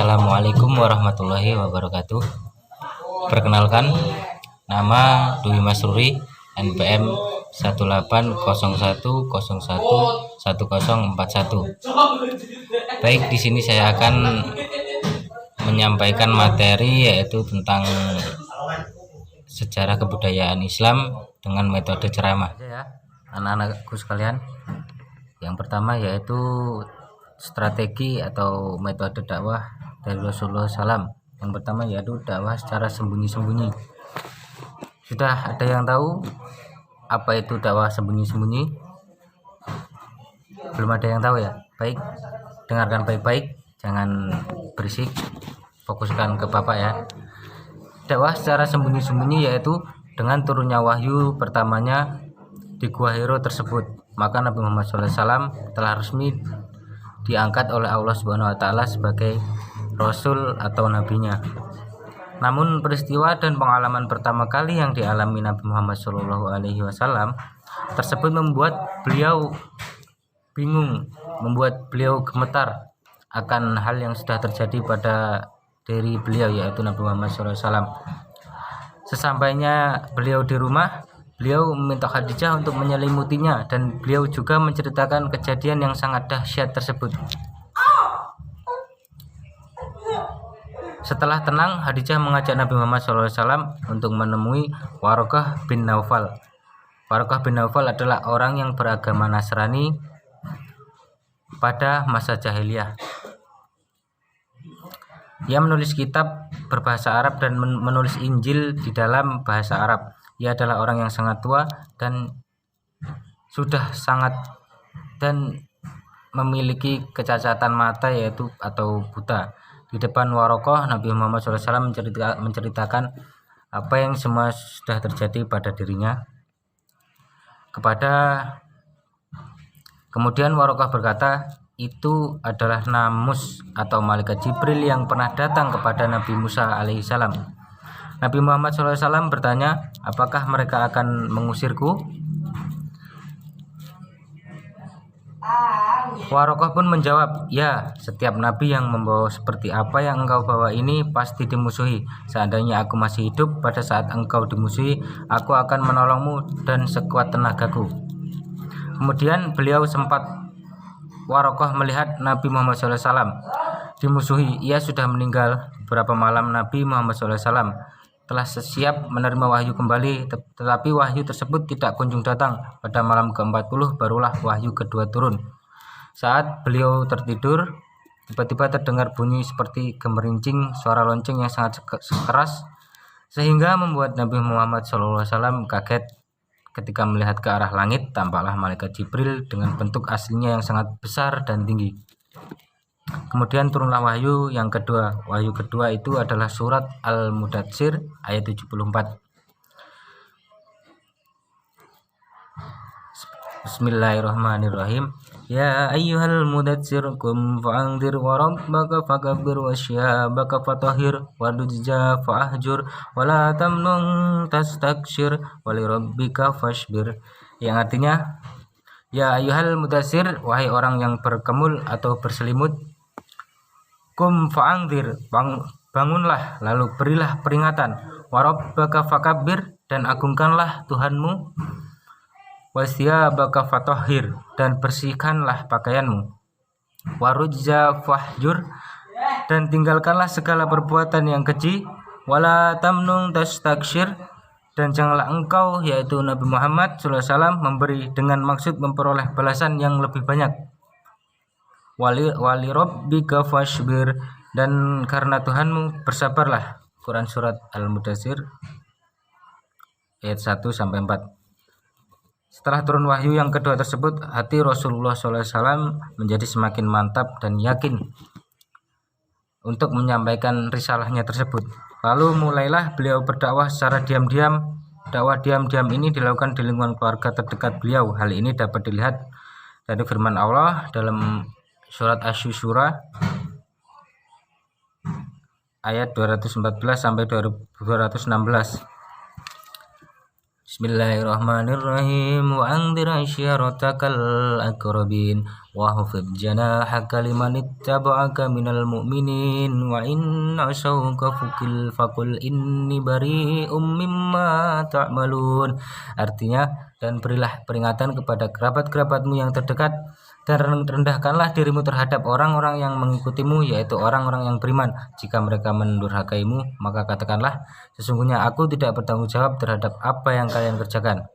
Assalamualaikum warahmatullahi wabarakatuh. Perkenalkan, nama Dwi Masruri, NPM 1801011041. Baik, di sini saya akan menyampaikan materi yaitu tentang sejarah kebudayaan Islam dengan metode ceramah. Anak-anakku sekalian, yang pertama yaitu strategi atau metode dakwah dari Rasulullah SAW. Yang pertama yaitu dakwah secara sembunyi-sembunyi. Sudah ada yang tahu apa itu dakwah sembunyi-sembunyi? Belum ada yang tahu ya? Baik, dengarkan baik-baik, jangan berisik, fokuskan ke Bapak ya. Dakwah secara sembunyi-sembunyi yaitu dengan turunnya wahyu pertamanya di Gua Hiro tersebut, maka Nabi Muhammad SAW telah resmi diangkat oleh Allah Subhanahu wa Ta'ala sebagai Rasul atau nabinya. Namun peristiwa dan pengalaman pertama kali yang dialami Nabi Muhammad SAW tersebut membuat beliau bingung, membuat beliau gemetar akan hal yang sudah terjadi pada diri beliau, yaitu Nabi Muhammad SAW. Sesampainya beliau di rumah, beliau meminta Khadijah untuk menyelimutinya, dan beliau juga menceritakan kejadian yang sangat dahsyat tersebut. Setelah tenang, Khadijah mengajak Nabi Muhammad SAW untuk menemui Waraqah bin Naufal. Waraqah bin Naufal adalah orang yang beragama Nasrani pada masa jahiliyah. Ia menulis kitab berbahasa Arab dan menulis Injil di dalam bahasa Arab. Ia adalah orang yang sangat tua dan memiliki kecacatan mata yaitu atau buta. Di depan Waraqah, Nabi Muhammad SAW menceritakan apa yang semua sudah terjadi pada dirinya. Kemudian Waraqah berkata, itu adalah Namus atau malaikat Jibril yang pernah datang kepada Nabi Musa alaihissalam. Nabi Muhammad SAW bertanya, apakah mereka akan mengusirku? Waraqah pun menjawab, ya, setiap nabi yang membawa seperti apa yang engkau bawa ini pasti dimusuhi. Seandainya aku masih hidup pada saat engkau dimusuhi, aku akan menolongmu dan sekuat tenagaku. Kemudian Waraqah melihat Nabi Muhammad SAW dimusuhi. Ia sudah meninggal. Beberapa malam Nabi Muhammad SAW telah siap menerima wahyu kembali, tetapi wahyu tersebut tidak kunjung datang. Pada malam ke-40 barulah wahyu kedua turun. Saat beliau tertidur, tiba-tiba terdengar bunyi seperti gemerincing suara lonceng yang sangat keras, sehingga membuat Nabi Muhammad SAW kaget. Ketika melihat ke arah langit, tampaklah malaikat Jibril dengan bentuk aslinya yang sangat besar dan tinggi. Kemudian turunlah wahyu yang kedua. Wahyu kedua itu adalah surat Al-Mudatsir ayat 74. Bismillahirrahmanirrahim. Ya ayyuhal mudatsir qum fa'anzir wa rabbaka fakabbir wa syabaka fatahhir wa dujja fa'ahjur wa la tamnun tastakshir wa li rabbika fashbir. Yang artinya, ya ayyuhal mudatsir, wahai orang yang berkemul atau berselimut, kum fa'anzir, bangunlah lalu berilah peringatan, wa rabbaka fakabbir, dan agungkanlah Tuhanmu, wasyabaka fatahhir, dan bersihkanlah pakaianmu, warujza fahjur, dan tinggalkanlah segala perbuatan yang keji, wala tamnun tastakshir, dan janganlah engkau yaitu Nabi Muhammad SAW memberi dengan maksud memperoleh balasan yang lebih banyak. Wali rabbika fashbir, dan karena Tuhanmu bersabarlah. Quran surat Al-Mudatsir ayat 1-4. Setelah turun wahyu yang kedua tersebut, hati Rasulullah SAW menjadi semakin mantap dan yakin untuk menyampaikan risalahnya tersebut. Lalu mulailah beliau berdakwah secara diam-diam. Dakwah diam-diam ini dilakukan di lingkungan keluarga terdekat beliau. Hal ini dapat dilihat dari firman Allah dalam surat Asy-Syura ayat 214-216. Bismillahirrahmanirrahim. Wa anzir asyiratakal aqrabin wahfid janahaka liman ittaba'aka minal mu'minin wa in asauka fakul inni bari'um mimma ta'malun. Artinya, dan berilah peringatan kepada kerabat-kerabatmu yang terdekat, dan rendahkanlah dirimu terhadap orang-orang yang mengikutimu, yaitu orang-orang yang beriman. Jika mereka mendurhakaimu, maka katakanlah, sesungguhnya aku tidak bertanggung jawab terhadap apa yang kalian kerjakan.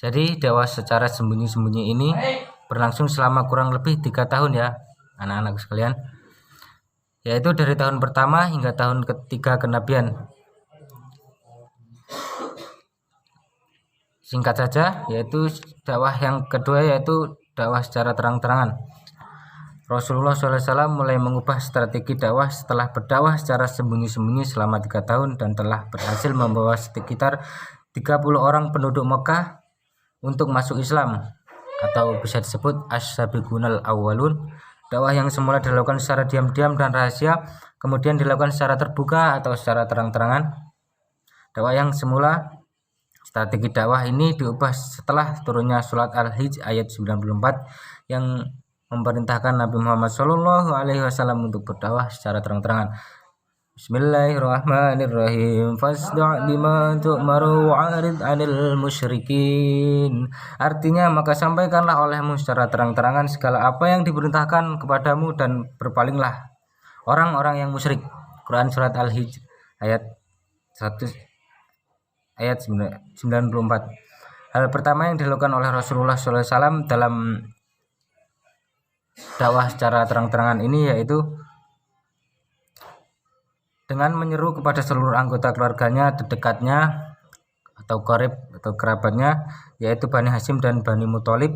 Jadi dakwah secara sembunyi-sembunyi ini berlangsung selama kurang lebih 3 tahun ya anak-anak sekalian, yaitu dari tahun pertama hingga tahun ketiga kenabian. Singkat saja, yaitu dakwah yang kedua yaitu dakwah secara terang-terangan. Rasulullah SAW mulai mengubah strategi dakwah setelah berdakwah secara sembunyi-sembunyi selama 3 tahun dan telah berhasil membawa sekitar 30 orang penduduk Mekah untuk masuk Islam, atau bisa disebut as-sabiqunal awwalun. Dakwah yang semula dilakukan secara diam-diam dan rahasia, kemudian dilakukan secara terbuka atau secara terang-terangan. Dakwah yang semula Strategi dakwah ini diubah setelah turunnya surat Al-Hijj ayat 94 yang memerintahkan Nabi Muhammad SAW untuk berdakwah secara terang-terangan. Bismillahirrahmanirrahim. Fasda' bima tu'maru wa'rid 'anil musyrikin. Artinya, maka sampaikanlah olehmu secara terang-terangan segala apa yang diperintahkan kepadamu dan berpalinglah orang-orang yang musyrik. Quran surat Al-Hijj ayat 94. Hal pertama yang dilakukan oleh Rasulullah SAW dalam dakwah secara terang-terangan ini yaitu dengan menyeru kepada seluruh anggota keluarganya terdekatnya atau qarib atau kerabatnya, yaitu Bani Hashim dan Bani Muthalib.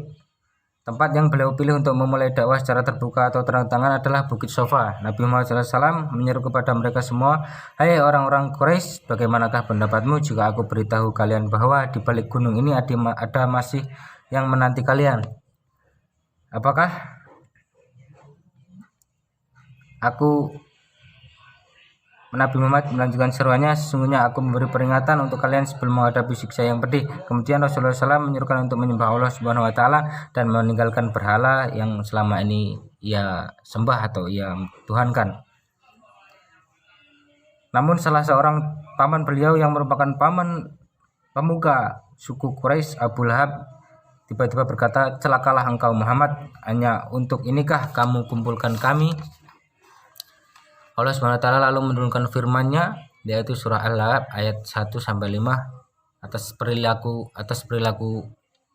Tempat yang beliau pilih untuk memulai dakwah secara terbuka atau terang-terangan adalah Bukit Sofa. Nabi Muhammad SAW menyeru kepada mereka semua, "Hai orang-orang Quraisy, bagaimanakah pendapatmu jika aku beritahu kalian bahwa di balik gunung ini ada masih yang menanti kalian? Apakah aku?" Nabi Muhammad melanjutkan seruannya, "Sesungguhnya aku memberi peringatan untuk kalian sebelum menghadapi siksa yang pedih." Kemudian Rasulullah SAW menyuruhkan untuk menyembah Allah Subhanahu Wa Taala dan meninggalkan berhala yang selama ini ia sembah atau ia tuhankan. Namun salah seorang paman beliau yang merupakan paman pemuka suku Quraisy, Abu Lahab, tiba-tiba berkata, "Celakalah engkau Muhammad, hanya untuk inikah kamu kumpulkan kami?" Allah SWT lalu menurunkan firman-Nya, yaitu surah Al-Lahab ayat 1-5 atas perilaku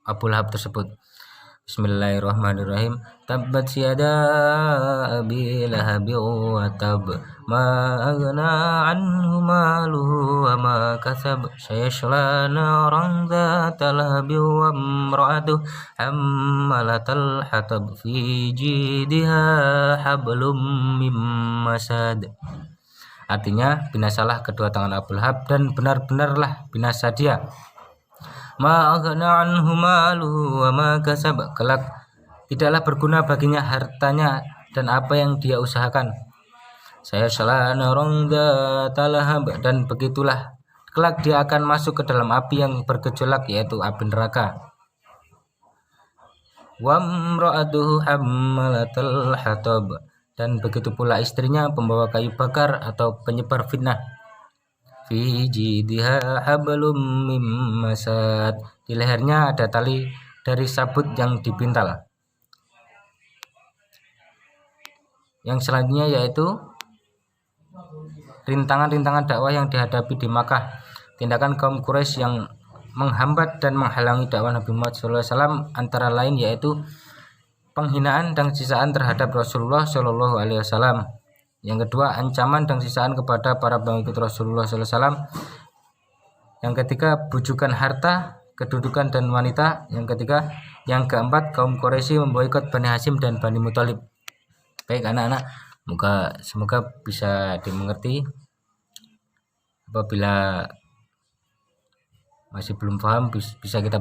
Abu Lahab tersebut. Bismillahirrahmanirrahim. Tabbat yada abi lahabi wa tab ma aghna anhu maluhu wa ma kasab sayasla naran dzata lahabi wa imra'atuhu hammalatal hatab fi jidha hablum mim masad. Artinya, binasalah kedua tangan Abu Lahab dan benar-benarlah binasa dia. Ma aghna anhu maluhu wa ma kasab, kelak tidaklah berguna baginya hartanya dan apa yang dia usahakan. Saya salah narong talahab, dan begitulah kelak dia akan masuk ke dalam api yang bergejolak, yaitu api neraka. Wa imra'atuhu hammalatal hatab, dan begitu pula istrinya pembawa kayu bakar atau penyebar fitnah. Fi jidha hablum mim masad, di lehernya ada tali dari sabut yang dipintal. Yang selanjutnya yaitu rintangan-rintangan dakwah yang dihadapi di Makkah. Tindakan kaum Quraisy yang menghambat dan menghalangi dakwah Nabi Muhammad SAW antara lain yaitu penghinaan dan sisaan terhadap Rasulullah SAW. Yang kedua, ancaman dan sisaan kepada para pengikut Rasulullah SAW. Yang ketiga, bujukan harta, kedudukan dan wanita. Yang keempat, kaum Quraisy memboikot Bani Hashim dan Bani Muthalib. Baik anak-anak, semoga bisa dimengerti. Apabila masih belum paham, bisa kita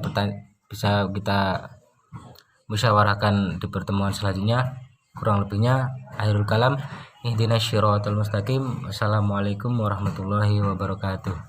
musyawarahkan di pertemuan selanjutnya. Kurang lebihnya akhirul kalam. Ihdinas syiratal mustaqim. Wassalamualaikum warahmatullahi wabarakatuh.